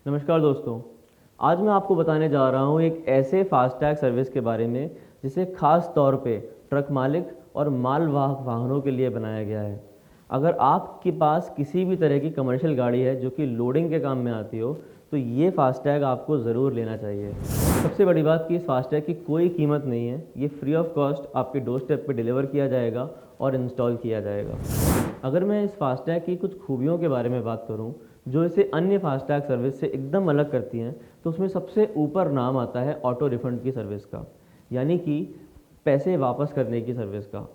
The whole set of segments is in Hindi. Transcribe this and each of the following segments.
नमस्कार दोस्तों। आज मैं आपको बताने जा रहा हूँ एक ऐसे फास्टैग सर्विस के बारे में जिसे खास तौर पे ट्रक मालिक और मालवाहक वाहनों के लिए बनाया गया है। अगर आपके पास किसी भी तरह की कमर्शियल गाड़ी है जो कि लोडिंग के काम में आती हो तो ये फास्टैग आपको ज़रूर लेना चाहिए। सबसे बड़ी बात कि इस फास्टैग की कोई कीमत नहीं है, ये फ्री ऑफ कॉस्ट आपके डोर स्टेप पे डिलीवर किया जाएगा और इंस्टॉल किया जाएगा। अगर मैं इस फास्टैग की कुछ खूबियों के बारे में बात करूं जो इसे अन्य फास्टैग सर्विस से एकदम अलग करती हैं, तो उसमें सबसे ऊपर नाम आता है ऑटो रिफंड की सर्विस का, यानी कि पैसे वापस करने की सर्विस का।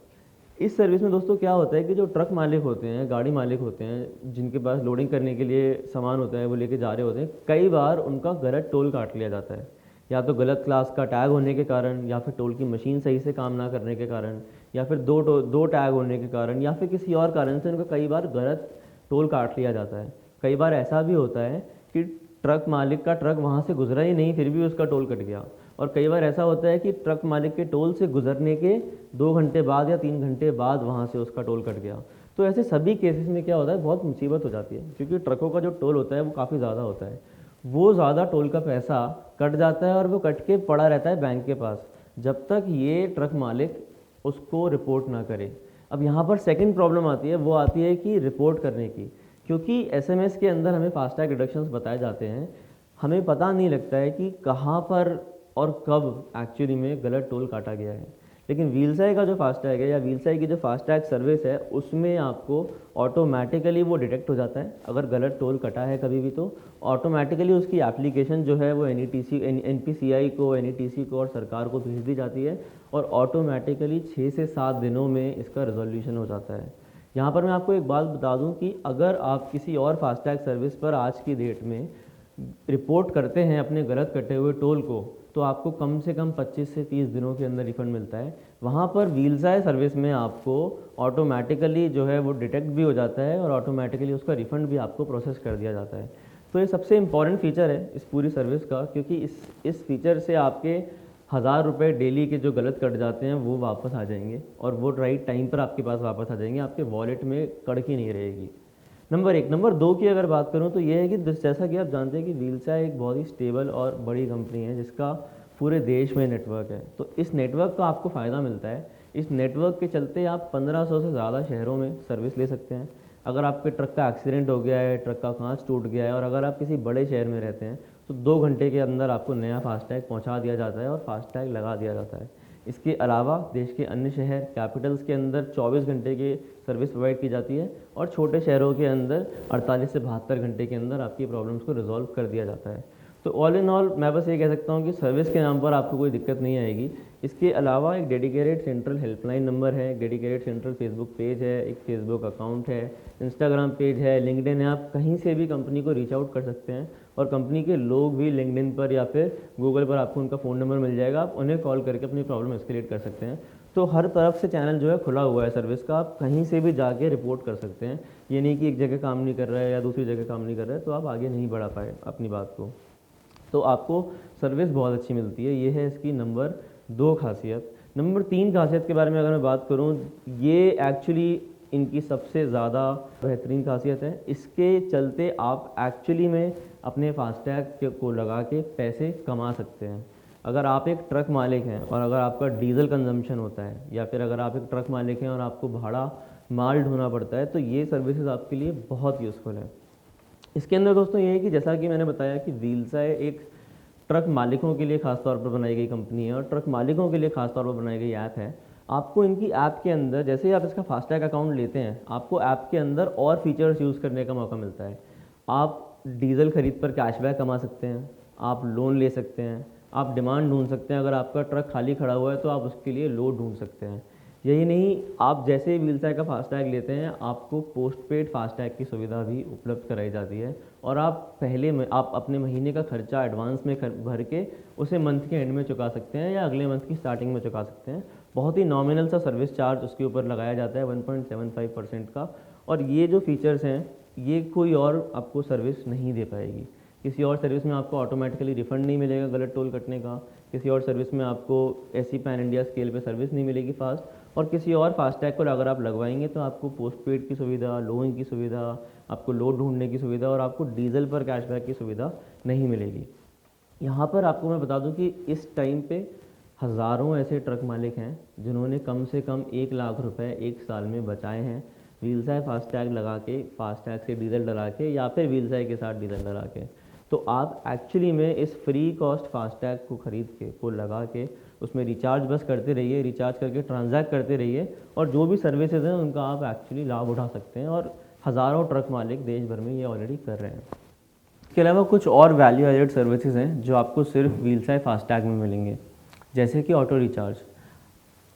इस सर्विस में दोस्तों क्या होता है कि जो ट्रक मालिक होते हैं, गाड़ी मालिक होते हैं, जिनके पास लोडिंग करने के लिए सामान होता है, वो लेके जा रहे होते हैं, कई बार उनका गलत टोल काट लिया जाता है। या तो गलत क्लास का टैग होने के कारण, या फिर टोल की मशीन सही से काम ना करने के कारण, या फिर दो टैग होने के कारण, या फिर किसी और कारण से उनका कई बार गलत टोल काट लिया जाता है। कई बार ऐसा भी होता है कि ट्रक मालिक का ट्रक वहाँ से गुजरा ही नहीं, फिर भी उसका टोल कट गया। और कई बार ऐसा होता है कि ट्रक मालिक के टोल से गुजरने के 2 घंटे बाद या 3 घंटे बाद वहाँ से उसका टोल कट गया। तो ऐसे सभी केसेस में क्या होता है, बहुत मुसीबत हो जाती है, क्योंकि ट्रकों का जो टोल होता है वो काफ़ी ज़्यादा होता है। वो ज़्यादा टोल का पैसा कट जाता है और वो कट के पड़ा रहता है बैंक के पास, जब तक ये ट्रक मालिक उसको रिपोर्ट ना करे। अब यहाँ पर सेकंड प्रॉब्लम आती है, वो आती है कि रिपोर्ट करने की। क्योंकि एसएमएस के अंदर हमें फास्टैग डिडक्शंस बताए जाते हैं, हमें पता नहीं लगता है कि कहाँ पर और कब एक्चुअली में गलत टोल काटा गया है। लेकिन व्हील्सआई का जो फास्टैग है, या व्हील्सआई की जो फास्टैग सर्विस है, उसमें आपको ऑटोमेटिकली वो डिटेक्ट हो जाता है। अगर गलत टोल कटा है कभी भी तो ऑटोमेटिकली उसकी एप्लीकेशन जो है वो एनपीसीआई को, एनईटीसी को और सरकार को भेज दी जाती है, और ऑटोमेटिकली 6 से 7 दिनों में इसका रिजोल्यूशन हो जाता है। यहाँ पर मैं आपको एक बात बता दूं कि अगर आप किसी और फास्टैग सर्विस पर आज की डेट में रिपोर्ट करते हैं अपने गलत कटे हुए टोल को, तो आपको कम से कम 25 से 30 दिनों के अंदर रिफंड मिलता है। वहाँ पर व्हील्सआई सर्विस में आपको ऑटोमेटिकली जो है वो डिटेक्ट भी हो जाता है और ऑटोमेटिकली उसका रिफ़ंड भी आपको प्रोसेस कर दिया जाता है। तो ये सबसे इम्पॉर्टेंट फ़ीचर है इस पूरी सर्विस का, क्योंकि इस फीचर से आपके 1000 रुपये डेली के जो गलत कट जाते हैं वो वापस आ जाएंगे, और वो राइट टाइम पर आपके पास वापस आ जाएंगे, आपके वॉलेट में कड़की नहीं रहेगी। नंबर एक। नंबर दो की अगर बात करूं तो ये है कि जैसा कि आप जानते हैं कि व्हील्सआई एक बहुत ही स्टेबल और बड़ी कंपनी है जिसका पूरे देश में नेटवर्क है। तो इस नेटवर्क का आपको फ़ायदा मिलता है। इस नेटवर्क के चलते आप 1500 से ज़्यादा शहरों में सर्विस ले सकते हैं। अगर आपके ट्रक का एक्सीडेंट हो गया है, ट्रक का कांच टूट गया है, और अगर आप किसी बड़े शहर में रहते हैं, तो 2 घंटे के अंदर आपको नया फास्टैग पहुँचा दिया जाता है और फास्टैग लगा दिया जाता है। इसके अलावा देश के अन्य शहर कैपिटल्स के अंदर 24 घंटे की सर्विस प्रोवाइड की जाती है, और छोटे शहरों के अंदर 48 से 72 घंटे के अंदर आपकी प्रॉब्लम्स को रिजॉल्व कर दिया जाता है। तो ऑल इन ऑल मैं बस ये कह सकता हूँ कि सर्विस के नाम पर आपको कोई दिक्कत नहीं आएगी। इसके अलावा एक डेडिकेटेड सेंट्रल हेल्पलाइन नंबर है, एक डेडिकेटेड सेंट्रल फेसबुक पेज है, एक फेसबुक अकाउंट है, इंस्टाग्राम पेज है, लिंक्डइन है। आप कहीं से भी कंपनी को रीच आउट कर सकते हैं, और कंपनी के लोग भी लिंक्डइन पर या फिर गूगल पर आपको उनका फ़ोन नंबर मिल जाएगा, आप उन्हें कॉल करके अपनी प्रॉब्लम एस्केलेट कर सकते हैं। तो हर तरफ से चैनल जो है खुला हुआ है सर्विस का, आप कहीं से भी जाके रिपोर्ट कर सकते हैं। ये नहीं कि एक जगह काम नहीं कर रहा है या दूसरी जगह काम नहीं कर रहा है तो आप आगे नहीं बढ़ा पाए अपनी बात को। तो आपको सर्विस बहुत अच्छी मिलती है। ये है इसकी नंबर 2 खासियत। नंबर 3 खासियत के बारे में अगर मैं बात करूँ, ये एक्चुअली इनकी सबसे ज़्यादा बेहतरीन खासियत है। इसके चलते आप एक्चुअली में अपने फास्टैग को लगा के पैसे कमा सकते हैं। अगर आप एक ट्रक मालिक हैं और अगर आपका डीजल कंजम्पशन होता है, या फिर अगर आप एक ट्रक मालिक हैं और आपको भाड़ा माल ढोना पड़ता है, तो ये सर्विसेज आपके लिए बहुत यूज़फुल है। इसके अंदर दोस्तों ये है कि जैसा कि मैंने बताया कि व्हील्सआई एक ट्रक मालिकों के लिए खास तौर पर बनाई गई कंपनी है, और ट्रक मालिकों के लिए खास तौर पर बनाई गई ऐप है। आपको इनकी ऐप के अंदर, जैसे ही आप इसका फास्टैग अकाउंट लेते हैं, आपको ऐप के अंदर और फीचर्स यूज़ करने का मौका मिलता है। आप डीजल खरीद पर कैशबैक कमा सकते हैं, आप लोन ले सकते हैं, आप डिमांड ढूंढ सकते हैं। अगर आपका ट्रक खाली खड़ा हुआ है तो आप उसके लिए लोड ढूंढ सकते हैं। यही नहीं, आप जैसे ही व्हील्सआई का फास्टैग लेते हैं, आपको पोस्ट पेड फास्टैग की सुविधा भी उपलब्ध कराई जाती है, और आप अपने महीने का खर्चा एडवांस में भर के उसे मंथ के एंड में चुका सकते हैं, या अगले मंथ की स्टार्टिंग में चुका सकते हैं। बहुत ही नॉमिनल सा सर्विस चार्ज उसके ऊपर लगाया जाता है, 1.75% का। और ये जो फीचर्स हैं, ये कोई और आपको सर्विस नहीं दे पाएगी। किसी और सर्विस में आपको ऑटोमेटिकली रिफंड नहीं मिलेगा गलत टोल कटने का, किसी और सर्विस में आपको ऐसी पैन इंडिया स्केल पे सर्विस नहीं मिलेगी फास्ट, और किसी और फास्टैग को अगर आप लगवाएंगे तो आपको पोस्टपेड की सुविधा, लोन की सुविधा, आपको लोड ढूंढने की सुविधा और आपको डीजल पर कैशबैक की सुविधा नहीं मिलेगी। यहाँ पर आपको मैं बता दूँ कि इस टाइम पे हज़ारों ऐसे ट्रक मालिक हैं जिन्होंने कम से कम 1 लाख रुपए एक साल में बचाए हैं व्हील्साई फास्टैग लगा के, फास्टैग से डीजल डला के या फिर व्हील्साई के साथ डीजल डला के। तो आप एक्चुअली में इस फ्री कॉस्ट फास्टैग को ख़रीद के, को लगा के उसमें रिचार्ज बस करते रहिए, रिचार्ज करके ट्रांजैक्ट करते रहिए और जो भी सर्विसेज हैं उनका आप एक्चुअली लाभ उठा सकते हैं और हज़ारों ट्रक मालिक देश भर में ये ऑलरेडी कर रहे हैं। इसके अलावा कुछ और वैल्यू एडेड सर्विसेज हैं जो आपको सिर्फ व्हील्साई फास्टैग में मिलेंगे, जैसे कि ऑटो रिचार्ज।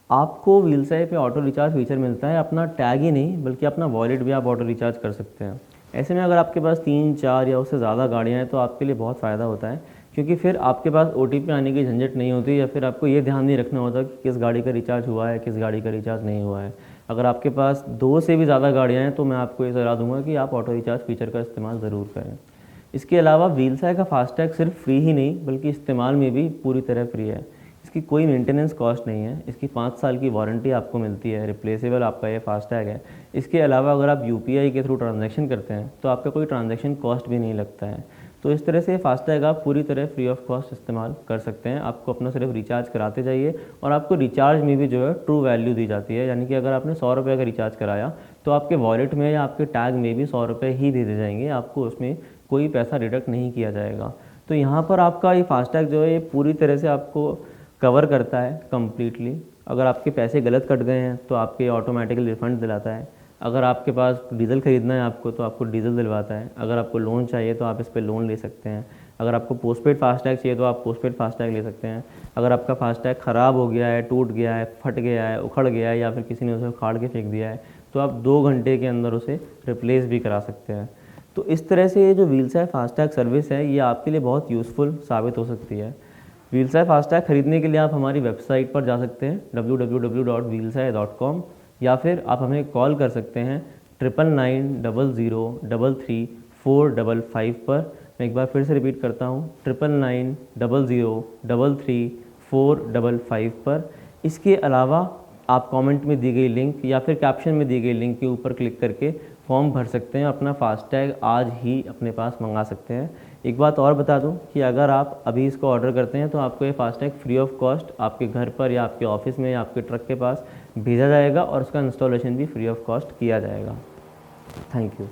आपको व्हील्साई पे ऑटो रिचार्ज फीचर मिलता है, अपना टैग ही नहीं बल्कि अपना वॉलेट भी आप ऑटो रिचार्ज कर सकते हैं। ऐसे में अगर आपके पास 3, 4 या उससे ज़्यादा गाड़ियाँ हैं तो आपके लिए बहुत फ़ायदा होता है, क्योंकि फिर आपके पास OTP आने की झंझट नहीं होती या फिर आपको ये ध्यान नहीं रखना होता कि किस गाड़ी का रिचार्ज हुआ है, किस गाड़ी का रिचार्ज नहीं हुआ है। अगर आपके पास 2 से भी ज़्यादा गाड़ियाँ हैं तो मैं आपको ये सलाह दूंगा कि आप ऑटो रिचार्ज फीचर का इस्तेमाल ज़रूर करें। इसके अलावा व्हील्साई का फास्टैग सिर्फ फ्री ही नहीं बल्कि इस्तेमाल में भी पूरी तरह फ्री है। इसकी कोई मेंटेनेंस कॉस्ट नहीं है। इसकी 5 साल की वारंटी आपको मिलती है, रिप्लेसेबल आपका ये फास्टैग है। इसके अलावा अगर आप UPI के थ्रू ट्रांजैक्शन करते हैं तो आपका कोई ट्रांजैक्शन कॉस्ट भी नहीं लगता है। तो इस तरह से फास्टैग आप पूरी तरह फ्री ऑफ कॉस्ट इस्तेमाल कर सकते हैं। आपको अपना सिर्फ रिचार्ज कराते जाइए और आपको रिचार्ज में भी जो है ट्रू वैल्यू दी जाती है, यानी कि अगर आपने 100 रुपये का रिचार्ज कराया तो आपके वॉलेट में या आपके टैग में भी 100 रुपये ही दे दिए जाएंगे, आपको उसमें कोई पैसा डिडक्ट नहीं किया जाएगा। तो यहाँ पर आपका ये फास्टैग जो है ये पूरी तरह से आपको कवर करता है कम्प्लीटली। अगर आपके पैसे गलत कट गए हैं तो आपके ऑटोमेटिकली रिफ़ंड दिलाता है। अगर आपके पास डीजल ख़रीदना है आपको तो आपको डीजल दिलवाता है। अगर आपको लोन चाहिए तो आप इस पर लोन ले सकते हैं। अगर आपको पोस्टपेड फास्टैग चाहिए तो आप पोस्टपेड फास्टैग ले सकते हैं। अगर आपका फास्टैग ख़राब हो गया है, टूट गया है, फट गया है, उखड़ गया है या फिर किसी ने उसे उखाड़ के फेंक दिया है तो आप 2 घंटे के अंदर उसे रिप्लेस भी करा सकते हैं। तो इस तरह से ये जो व्हील्साई फास्टैग सर्विस है ये आपके लिए बहुत यूज़फुल साबित हो सकती है। व्हील्साई फास्टैग खरीदने के लिए आप हमारी वेबसाइट पर जा सकते हैं www.wheelsai.com या फिर आप हमें कॉल कर सकते हैं 9990033455 पर। मैं एक बार फिर से रिपीट करता हूँ 9990033455 पर। इसके अलावा आप कमेंट में दी गई लिंक या फिर कैप्शन में दी गई लिंक के ऊपर क्लिक करके फॉर्म भर सकते हैं, अपना फास्टैग आज ही अपने पास मंगा सकते हैं। एक बात और बता दूं कि अगर आप अभी इसको ऑर्डर करते हैं तो आपको ये फास्टैग फ्री ऑफ कॉस्ट आपके घर पर या आपके ऑफिस में या आपके ट्रक के पास भेजा जाएगा और उसका इंस्टॉलेशन भी फ्री ऑफ कॉस्ट किया जाएगा। Thank you.